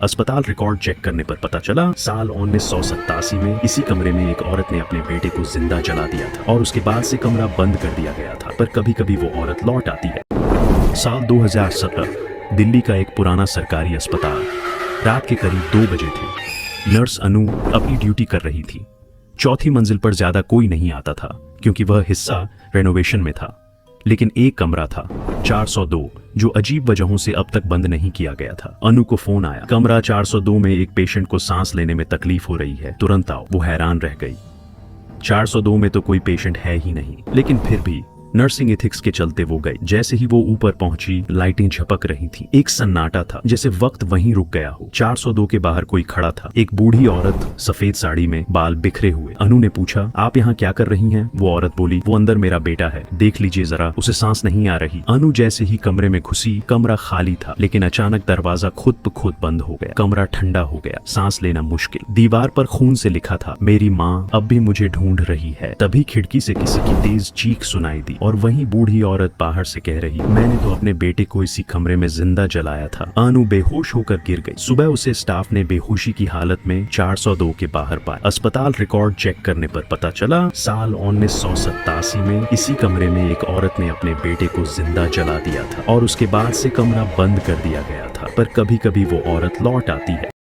अस्पताल record check करने पर पता चला साल 1987 में इसी कमरे में एक औरत ने अपने बेटे को जिंदा जला दिया था और उसके बाद से कमरा बंद कर दिया गया था, पर कभी कभी वो औरत लौट आती है। साल 2017 दिल्ली का एक पुराना सरकारी अस्पताल, रात के करीब 2 बजे थे। नर्स अनु अपनी ड्यूटी कर रही थी। चौथी मंजिल पर ज्यादा कोई नहीं आता था क्योंकि वह हिस्सा रेनोवेशन में था, लेकिन एक कमरा था 402 जो अजीब वजहों से अब तक बंद नहीं किया गया था। अनु को फोन आया, कमरा 402 में एक पेशेंट को सांस लेने में तकलीफ हो रही है, तुरंत आओ। वो हैरान रह गई, 402 में तो कोई पेशेंट है ही नहीं, लेकिन फिर भी नर्सिंग एथिक्स के चलते वो गई। जैसे ही वो ऊपर पहुंची, लाइटें झपक रही थी, एक सन्नाटा था जैसे वक्त वहीं रुक गया हो। 402 के बाहर कोई खड़ा था, एक बूढ़ी औरत सफेद साड़ी में, बाल बिखरे हुए। अनु ने पूछा, आप यहाँ क्या कर रही हैं? वो औरत बोली, वो अंदर मेरा बेटा है, देख लीजिए जरा, उसे सांस नहीं आ रही। अनु जैसे ही कमरे में घुसी, कमरा खाली था, लेकिन अचानक दरवाजा खुद ब खुद बंद हो गया। कमरा ठंडा हो गया, सांस लेना मुश्किल। दीवार पर खून से लिखा था, मेरी माँ अब भी मुझे ढूंढ रही है। तभी खिड़की से किसी की तेज चीख सुनाई दी और वहीं बूढ़ी औरत बाहर से कह रही, मैंने तो अपने बेटे को इसी कमरे में जिंदा जलाया था। अनु बेहोश होकर गिर गई। सुबह उसे स्टाफ ने बेहोशी की हालत में 402 के बाहर पाया। अस्पताल रिकॉर्ड चेक करने पर पता चला साल 1987 में इसी कमरे में एक औरत ने अपने बेटे को जिंदा जला दिया था और उसके बाद से कमरा बंद कर दिया गया था, पर कभी कभी वो औरत लौट आती है।